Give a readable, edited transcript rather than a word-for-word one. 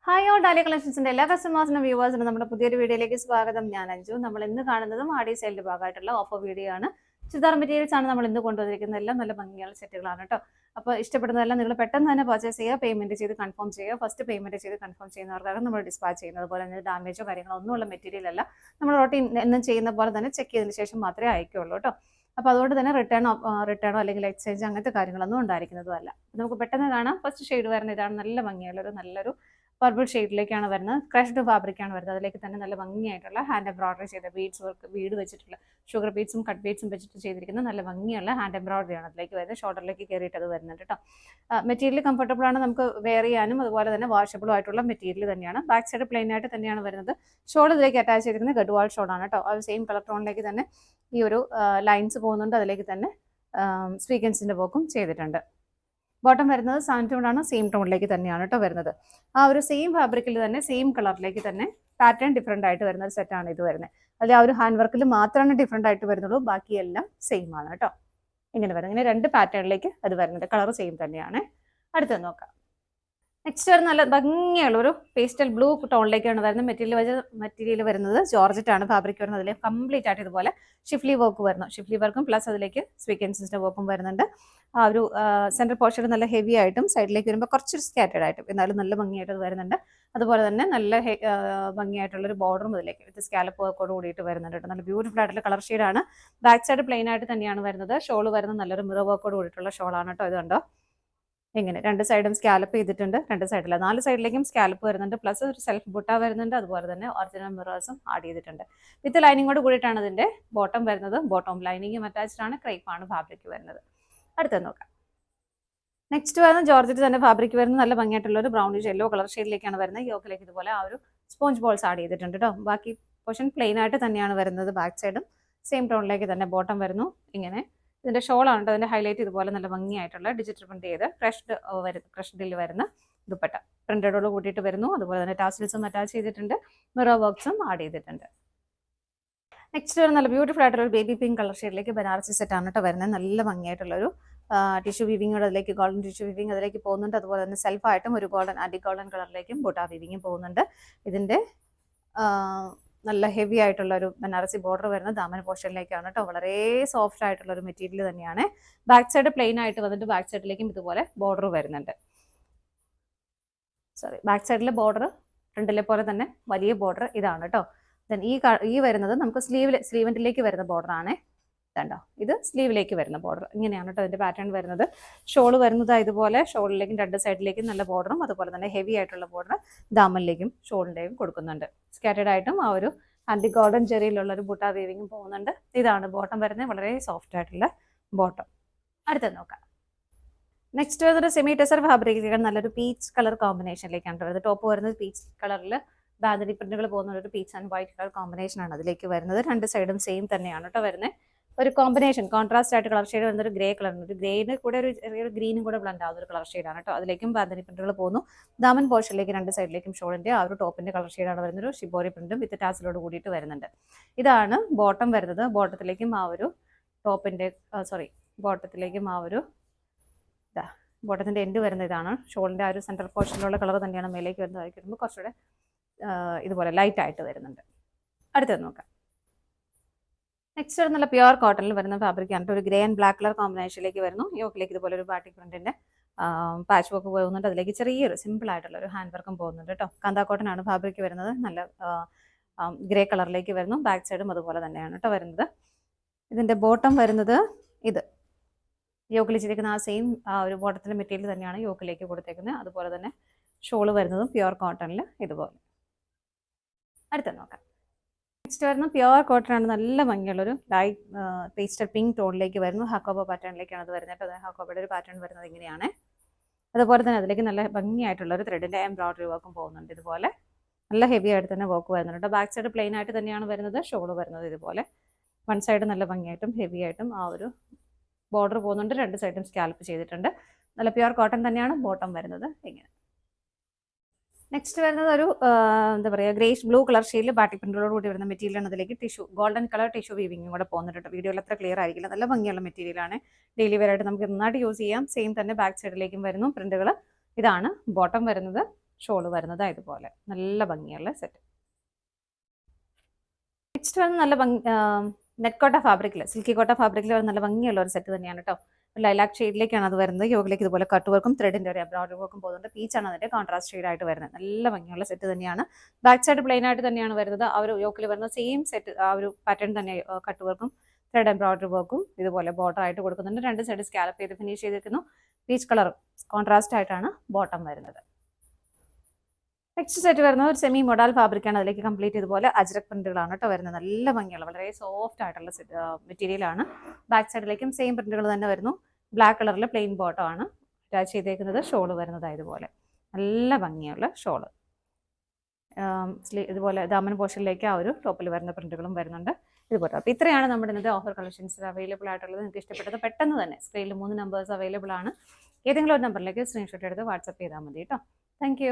Hi all dahlia കളക്ഷൻസിന്റെ എല്ലാ കസ്റ്റമേഴ്സിനും വ്യൂവേഴ്സിനും നമ്മുടെ പുതിയൊരു വീഡിയോയിലേക്ക് സ്വാഗതം. ഞാൻ അഞ്ജു. നമ്മൾ ഇന്ന് കാണുന്നതും ആഡി സെയിലിന്റെ ഭാഗമായിട്ടുള്ള ഓഫർ വീഡിയോ ആണ്. ചുരിദാർ മെറ്റീരിയൽസ് ആണ് നമ്മൾ ഇന്ന് കൊണ്ടുവന്നിരിക്കുന്നത്. എല്ലാം നല്ല ഭംഗിയുള്ള സെറ്റുകളാണ് കേട്ടോ. അപ്പോൾ ഇഷ്ടപ്പെടുന്നതെല്ലാം നിങ്ങൾ പെട്ടെന്ന് തന്നെ പർച്ചേസ് ചെയ്യുക, പേയ്മെന്റ് ചെയ്ത് കൺഫേം ചെയ്യുക. ഫസ്റ്റ് പേയ്മെന്റ് ചെയ്ത് കൺഫേം ചെയ്യുന്നവർക്കാണ് നമ്മൾ ഡിസ്പാച്ച് ചെയ്യുന്നത്. അതുപോലെ തന്നെ ഡാമേജോ കാര്യങ്ങളോ ഒന്നുമുള്ള മെറ്റീരിയൽ അല്ല. നമ്മൾ റൊട്ടീൻ എന്നും ചെയ്യുന്ന പോലെ തന്നെ ചെക്ക് ചെയ്തതിന് ശേഷം മാത്രമേ അയക്കുള്ളൂ കേട്ടോ. അപ്പോൾ അതുകൊണ്ട് തന്നെ റിട്ടേണോ അല്ലെങ്കിൽ എക്സ്ചേഞ്ച് അങ്ങനത്തെ കാര്യങ്ങളൊന്നും ഉണ്ടായിരിക്കുന്നതും അല്ല. നമുക്ക് പെട്ടെന്ന് കാണാം. ഫസ്റ്റ് ഷെയ്ഡ് വരുന്ന ഇതാണ്. നല്ല ഭംഗിയുള്ള നല്ലൊരു പർപ്പിൾ ഷെയ്ഡിലേക്കാണ് വരുന്നത്. ക്രഷ്ഡ് ഫാബ്രിക്കാണ് വരുന്നത്. അതിലേക്ക് തന്നെ നല്ല ഭംഗിയായിട്ടുള്ള ഹാൻഡ് എംബ്രോയിഡറി ചെയ്ത ബീഡ്സ് വർക്ക്, ബീഡ് വെച്ചിട്ടുള്ള ഷുഗർ ബീഡ്സും കട്ട് ബീഡ്സും വെച്ചിട്ട് ചെയ്തിരിക്കുന്ന നല്ല ഭംഗിയുള്ള ഹാൻഡ് എംബ്രോയിഡറി ആണ് അതിലേക്ക് വരുന്നത്. ഷോൾഡറിലേക്ക് കയറിയിട്ട് അത് വരുന്നുണ്ട് കേട്ടോ. മെറ്റീരിയൽ കംഫർട്ടബിൾ ആണ്, നമുക്ക് വെയർ ചെയ്യാനും അതുപോലെ തന്നെ വാഷബിളും ആയിട്ടുള്ള മെറ്റീരിയൽ തന്നെയാണ്. ബാക്ക് സൈഡ് പ്ലെയിൻ ആയിട്ട് തന്നെയാണ് വരുന്നത്. ഷോൾ ഇതിലേക്ക് അറ്റാച്ച് ചെയ്തിരിക്കുന്നത് ഗഡ്വാൾ ഷോളാണ് കേട്ടോ. ആ സെയിം കളർ ടോണിലേക്ക് തന്നെ ഈ ഒരു ലൈൻസ് പോകുന്നുണ്ട്. അതിലേക്ക് തന്നെ സ്വീക്വൻസിന്റെ വർക്കും ചെയ്തിട്ടുണ്ട്. ബോട്ടം വരുന്നത് സാൻറ്റൂണാണ്, സെയിം ടോണിലേക്ക് തന്നെയാണ് കേട്ടോ വരുന്നത്. ആ ഒരു സെയിം ഫാബ്രിക്കിൽ തന്നെ സെയിം കളറിലേക്ക് തന്നെ പാറ്റേൺ ഡിഫറെൻ്റ് ആയിട്ട് വരുന്ന ഒരു സെറ്റാണ് ഇത് വരുന്നത്. അതിൽ ആ ഒരു ഹാൻഡ് വർക്കിൽ മാത്രമാണ് ഡിഫറെൻ്റ് ആയിട്ട് വരുന്നുള്ളൂ, ബാക്കിയെല്ലാം സെയിം ആണ് കേട്ടോ. ഇങ്ങനെ വരുന്നത്, ഇങ്ങനെ രണ്ട് പാറ്റേണിലേക്ക് അത് വരുന്നുണ്ട്. കളർ സെയിം തന്നെയാണ്. അടുത്തത് നോക്കാം. നെക്സ്റ്റ് വരുന്ന നല്ല ഭംഗിയുള്ള ഒരു പേസ്റ്റൽ ബ്ലൂ ടോണിലേക്കാണ് വരുന്നത്. മെറ്റീരിയൽ വരുന്നത് ജോർജറ്റ് ആണ് ഫാബ്രിക് വരുന്നത്. അതിൽ കംപ്ലീറ്റ് ആയിട്ട് ഇതുപോലെ ഷിഫ്ലി വർക്ക് വരുന്നു. ഷിഫ്ലി വർക്കും പ്ലസ് അതിലേക്ക് സ്വീക്വൻസിന്റെ വർക്കും വരുന്നുണ്ട്. ആ ഒരു സെൻട്രൽ പോർഷൻ നല്ല ഹെവി ആയിട്ടും സൈഡിലേക്ക് വരുമ്പോൾ കുറച്ചൊരു സ്കാറ്റേഡ് ആയിട്ടും എന്നാലും നല്ല ഭംഗിയായിട്ട് വരുന്നുണ്ട്. അതുപോലെ തന്നെ നല്ല ഭംഗിയായിട്ടുള്ളൊരു ബോർഡറും ഇതിലേക്ക് വിത്ത് സ്കാലപ്പ് വർക്കോട് കൂടിയിട്ട് വരുന്നുണ്ട്. നല്ല ബ്യൂട്ടിഫുൾ ആയിട്ടുള്ള കളർ ഷെയ്ഡാണ്. ബാക്ക് സൈഡ് പ്ലെയിൻ ആയിട്ട് തന്നെയാണ് വരുന്നത്. ഷോൾ വരുന്നത് നല്ലൊരു മിറർ വർക്കോട് കൂടിയിട്ടുള്ള ഷോളാണ് കേട്ടോ. ഇത് കണ്ടോ, ഇങ്ങനെ രണ്ട് സൈഡും സ്കാലപ്പ് ചെയ്തിട്ടുണ്ട്. രണ്ട് സൈഡില്ല, 4 സൈഡിലേക്കും സ്കാലപ്പ് വരുന്നുണ്ട്. പ്ലസ് ഒരു സെൽഫ് ബുട്ട വരുന്നുണ്ട്. അതുപോലെ തന്നെ ഒറിജിനൽ മിറേഴ്സും ആഡ് ചെയ്തിട്ടുണ്ട്. വിത്ത് ലൈനിങ്ങോട് കൂടിയിട്ടാണ് ഇതിന്റെ ബോട്ടം വരുന്നത്. ബോട്ടം ലൈനിങ്ങും അറ്റാച്ച്ഡ് ആണ്. ക്രേപ്പാണ് ഫാബ്രിക് വരുന്നത്. അടുത്തത് നോക്കാം. നെക്സ്റ്റ് വരുന്ന ജോർജറ്റ് തന്നെ ഫാബ്രിക് വരുന്നത്. നല്ല ഭംഗിയായിട്ടുള്ള ഒരു ബ്രൗണിഷ് യെല്ലോ കളർ ഷെയ്ഡിലേക്കാണ് വരുന്നത്. യോക്കിലേക്ക് ഇതുപോലെ ആ ഒരു സ്പോഞ്ച് ബോൾസ് ആഡ് ചെയ്തിട്ടുണ്ട് കേട്ടോ. ബാക്കി പോർഷൻ പ്ലെയിൻ ആയിട്ട് തന്നെയാണ് വരുന്നത്. ബാക്ക് സൈഡും സെയിം ടോണിലേക്ക് തന്നെ ബോട്ടം വരുന്നു. ഇങ്ങനെ ഇതിന്റെ ഷോളാണ് അതിന്റെ ഹൈലൈറ്റ്. ഇതുപോലെ നല്ല ഭംഗിയായിട്ടുള്ള ഡിജിറ്റൽ പ്രിന്റ് ചെയ്ത് ക്രഷ്ഡിൽ വരുന്ന ദുപ്പട്ട പ്രിന്റഡോട് കൂട്ടിയിട്ട് വരുന്നു. അതുപോലെ തന്നെ ടാസിൽസും അറ്റാച്ച് ചെയ്തിട്ടുണ്ട്. മിറർ വർക്ക്സും ആഡ് ചെയ്തിട്ടുണ്ട്. നെക്സ്റ്റ് വരുന്ന നല്ല ബ്യൂട്ടിഫുൾ ആയിട്ടുള്ള ഒരു ബേബി പിങ്ക് കളർ ഷെയ്ഡിലേക്ക് ബനാറസി സെറ്റ് ആണ് കേട്ടോ വരുന്നത്. നല്ല ഭംഗിയായിട്ടുള്ളൊരു ടിഷ്യൂ വീവിങ്ങോട് അതിലേക്ക് ഗോൾഡൻ ടിഷ്യൂ വീവിങ് അതിലേക്ക് പോകുന്നുണ്ട്. അതുപോലെ തന്നെ സെൽഫായിട്ടും ഒരു ആന്റി ഗോൾഡൻ കളറിലേക്കും ബുട്ടാ വീവിങ്ങും പോകുന്നുണ്ട്. ഇതിന്റെ നല്ല ഹെവി ആയിട്ടുള്ള ഒരു ബനാറസി ബോർഡർ വരുന്ന ദാമൻ പോർഷനിലേക്കാണ് കേട്ടോ. വളരെ സോഫ്റ്റ് ആയിട്ടുള്ള ഒരു മെറ്റീരിയൽ തന്നെയാണ്. ബാക്ക് സൈഡ് പ്ലെയിൻ ആയിട്ട് വന്നിട്ട് ബാക്ക് സൈഡിലേക്കും ഇതുപോലെ ബോർഡർ വരുന്നുണ്ട്. ബാക്ക് സൈഡിലെ ബോർഡർ ഫ്രണ്ടിലെ പോലെ തന്നെ വലിയ ബോർഡർ ഇതാണ് കേട്ടോ. ദെൻ ഈ വരുന്നത് നമുക്ക് സ്ലീവിലേക്ക് വരുന്ന ബോർഡർ ആണ്. കണ്ടോ, ഇത് സ്ലീവിലേക്ക് വരുന്ന ബോർഡർ. ഇങ്ങനെയാണ് കേട്ടോ ഇതിന്റെ പാറ്റേൺ വരുന്നത്. ഷോൾ വരുന്നത് ഇതുപോലെ ഷോളിലേക്കും രണ്ട് സൈഡിലേക്കും നല്ല ബോർഡറും അതുപോലെ തന്നെ ഹെവി ആയിട്ടുള്ള ബോർഡർ ദാമനിലേക്കും ഷോളിന്റെയും കൊടുക്കുന്നുണ്ട്. സ്കാറ്റേഡ് ആയിട്ടും ആ ഒരു ആന്റി ഗോൾഡൻ ചെറിയിലുള്ള ഒരു ബുട്ടാ വീവിങ്ങും പോകുന്നുണ്ട്. ഇതാണ് ബോട്ടം വരുന്നത്. വളരെ സോഫ്റ്റ് ആയിട്ടുള്ള ബോട്ടം. അടുത്തത് നോക്കാം. നെക്സ്റ്റ് വരുന്നത് സെമി ടെസർ ഫാബ്രിക്കാണ്. നല്ലൊരു പീച്ച് കളർ കോമ്പിനേഷനിലേക്കാണ് വരുന്നത്. ടോപ്പ് വരുന്നത് പീച്ച് കളറിൽ ബാന്തിനി പ്രിന്റുകൾ പോകുന്ന ഒരു peach and white colour combination ആണ് അതിലേക്ക് വരുന്നത്. രണ്ട് സൈഡും സെയിം തന്നെയാണ് കേട്ടോ വരുന്നത്. ഒരു കോമ്പിനേഷൻ കോൺട്രാസ്റ്റ് ആയിട്ട് കളർ ഷെയ്ഡ് വരുന്ന ഒരു ഗ്രേ കളർ, ഒരു ഗ്രേന് കൂടെ ഒരു ചെറിയൊരു ഗ്രീനും കൂടെ ബ്ലണ്ട് ആവുന്ന ഒരു കളർ ഷെയ്ഡാണ് കേട്ടോ. അതിലേക്കും ബാന്തിനി പ്രിന്റുകൾ പോകുന്നു. ദാമൻ പോർഷനിലേക്ക് രണ്ട് സൈഡിലേക്കും ഷോളിന്റെ ആ ഒരു ടോപ്പിന്റെ കളർ ഷെയ്ഡാണ് വരുന്നത്. ഒരു ഷിബോറി പ്രിന്റും വിത്ത് ടാസിലോട് കൂടിയിട്ട് വരുന്നുണ്ട്. ഇതാണ് ബോട്ടം വരുന്നത്. ബോട്ടത്തിലേക്കും ആ ഒരു ബോട്ടത്തിലേക്കും ആ ഒരു ബോട്ടത്തിന്റെ എൻഡ് വരുന്ന ഇതാണ്. ഷോളിന്റെ ആ ഒരു സെൻട്രൽ പോർഷനിലുള്ള കളർ തന്നെയാണ് മേലേക്ക് വരുന്നതായി വരുമ്പോൾ കുറച്ചുകൂടെ ഇതുപോലെ ലൈറ്റ് ആയിട്ട് വരുന്നുണ്ട്. അടുത്തത് നോക്കാം. നെക്സ്റ്റ് നല്ല പ്യുവർ കോട്ടണിൽ വരുന്ന ഫാബ്രിക് ആണ്. ഒരു ഗ്രേ ആൻഡ് ബ്ലാക്ക് കളർ കോമ്പിനേഷനിലേക്ക് വരുന്നു. യോക്കിലേക്ക് ഇതുപോലെ ഒരു ബാട്ടിക് പ്രിന്റിന്റെ പാച്ച് വർക്ക് പോകുന്നുണ്ട്. അതിലേക്ക് ചെറിയൊരു സിമ്പിൾ ആയിട്ടുള്ള ഒരു ഹാൻഡ് വർക്കും പോകുന്നുണ്ട് കേട്ടോ. കാന്താ കോട്ടൺ ആണ് ഫാബ്രിക് വരുന്നത്. നല്ല ഗ്രേ കളറിലേക്ക് വരുന്നു. ബാക്ക് സൈഡും അതുപോലെ തന്നെയാണ് കേട്ടോ വരുന്നത്. ഇതിന്റെ ബോട്ടം വരുന്നത് ഇത് യോക്കിൽ ചെയ്തിരിക്കുന്ന ആ സെയിം ഒരു ബോട്ടത്തിന്റെ മെറ്റീരിയൽ തന്നെയാണ് യോക്കിലേക്ക് കൊടുത്തേക്കുന്നത്. അതുപോലെ തന്നെ ഷോള് വരുന്നതും പ്യുവർ കോട്ടണിൽ ഇതുപോലെ. അടുത്ത നോക്കാം. നെക്സ്റ്റ് വരുന്നത് പ്യുവർ കോട്ടൺ ആണ്. നല്ല ഭംഗിയുള്ളൊരു ലൈറ്റ് പേസ്റ്റൽ പിങ്ക് ടോണിലേക്ക് വരുന്നു. ഹാക്കോബ പാറ്റേണിലേക്കാണ് അത് വരുന്നത്. അത് ഹാക്കോബയുടെ ഒരു പാറ്റേൺ വരുന്നത് ഇങ്ങനെയാണ്. അതുപോലെ തന്നെ അതിലേക്ക് നല്ല ഭംഗിയായിട്ടുള്ള ഒരു ത്രെഡിന്റെ എംബ്രോയിഡറി വർക്കും പോകുന്നുണ്ട്. ഇതുപോലെ നല്ല ഹെവി ആയിട്ട് തന്നെ വർക്ക് വരുന്നുണ്ട്. ബാക്ക് സൈഡ് പ്ലെയിൻ ആയിട്ട് തന്നെയാണ് വരുന്നത്. ഷോള് വരുന്നത് ഇതുപോലെ വൺ സൈഡ് നല്ല ഭംഗിയായിട്ടും ഹെവി ആയിട്ടും ആ ഒരു ബോർഡർ പോകുന്നുണ്ട്. രണ്ട് സൈഡും സ്കാൽപ്പ് ചെയ്തിട്ടുണ്ട്. നല്ല പ്യുവർ കോട്ടൺ തന്നെയാണ് ബോട്ടം വരുന്നത് ഇങ്ങനെ. നെക്സ്റ്റ് വരുന്നത് ഒരു എന്താ പറയുക ഗ്രേഷ് ബ്ലൂ കളർ ഷെയ്ഡിൽ ബാട്ടിക് പ്രിന്റോട് കൂടി വരുന്ന മെറ്റീരിയലാണ്. അതിലേക്ക് ഗോൾഡൻ കളർ ടിഷ്യൂ വീവിങ്ങും കൂടെ പോകുന്നുണ്ട്. വീഡിയോയിൽ അത്ര ക്ലിയർ ആയിരിക്കില്ല. നല്ല ഭംഗിയുള്ള മെറ്റീരിയലാണ്. ഡെയിലി വെയർ ആയിട്ട് നമുക്ക് നന്നായിട്ട് യൂസ് ചെയ്യാം. സെയിം തന്നെ ബാക്ക് സൈഡിലേക്കും വരുന്നു പ്രിന്റുകൾ. ഇതാണ് ബോട്ടം വരുന്നത്. ഷോള് വരുന്നത് ഇതുപോലെ നല്ല ഭംഗിയുള്ള സെറ്റ്. നെക്സ്റ്റ് വരുന്നത് നല്ല ഭംഗി നെറ്റ് കോട്ട ഫാബ്രിക്കിൽ, സിൽക്കി കോട്ട ഫാബ്രിക്കിൽ നല്ല ഭംഗിയുള്ള ഒരു സെറ്റ് തന്നെയാണ് കേട്ടോ. ലൈലാക്ക് ഷെയ്ഡിലേക്കാണ് അത് വരുന്നത്. യോഗിലേക്ക് ഇതുപോലെ കട്ട് വർക്കും ത്രെഡിന്റെ ഒരു എംബ്രോയിഡറി വർക്കും പോകുന്നുണ്ട്. പീച്ചാണ് അതിന്റെ കോൺട്രാസ്റ്റ് ഷെയ്ഡ് ആയിട്ട് വരുന്നത്. നല്ല ഭംഗിയുള്ള സെറ്റ് തന്നെയാണ്. ബാക്ക് സൈഡ് പ്ലെയിൻ ആയിട്ട് തന്നെയാണ് വരുന്നത്. ആ ഒരു യോക്കിൽ വരുന്ന സെയിം സെറ്റ് ആ ഒരു പാറ്റേൺ തന്നെ കട്ട് വർക്കും ത്രെഡ് എംബ്രോയിഡറി വർക്കും ഇതുപോലെ ബോർഡർ ആയിട്ട് കൊടുക്കുന്നുണ്ട്. രണ്ട് സൈഡ് സ്കാലപ്പ് ചെയ്ത് ഫിനിഷ് ചെയ്തിരിക്കുന്നു. പീച്ച് കളർ കോൺട്രാസ്റ്റ് ആയിട്ടാണ് ബോട്ടം വരുന്നത്. നെക്സ്റ്റ് സെറ്റ് വരുന്നത് ഒരു സെമി മൊഡാൽ ഫാബ്രിക്കാണ്. അതിലേക്ക് കംപ്ലീറ്റ് ഇതുപോലെ അജ്രക് പ്രിന്റുകളാണ് കേട്ടോ വരുന്നത്. നല്ല ഭംഗിയുള്ള വളരെ സോഫ്റ്റ് ആയിട്ടുള്ള മെറ്റീരിയലാണ്. ബാക്ക് സൈഡിലേക്കും സെയിം പ്രിന്റുകൾ തന്നെ വരുന്നു. ബ്ലാക്ക് കളറിൽ പ്ലെയിൻ ബോട്ടം ആണ് അറ്റാച്ച് ചെയ്തേക്കുന്നത്. ഷോള് വരുന്നത് ഇതുപോലെ നല്ല ഭംഗിയുള്ള ഷോള്. ഇതുപോലെ ദാമൻ പോർഷനിലേക്ക് ആ ഒരു ടോപ്പിൽ വരുന്ന പ്രിന്റുകളും വരുന്നുണ്ട് ഇതുപോലെ. അപ്പോൾ ഇത്രയാണ് നമ്മുടെ ഇന്നത്തെ ഓഫർ കളക്ഷൻസ് അവൈലബിൾ ആയിട്ടുള്ളത്. നിങ്ങൾക്ക് ഇഷ്ടപ്പെട്ടത് പെട്ടെന്ന് തന്നെ സ്ക്രീനിൽ 3 നമ്പേഴ്സ് അവൈലബിൾ ആണ്. ഏതെങ്കിലും ഒരു നമ്പറിലേക്ക് സ്ക്രീൻഷോട്ട് എടുത്ത് വാട്സപ്പ് ചെയ്താൽ മതി കേട്ടോ. താങ്ക്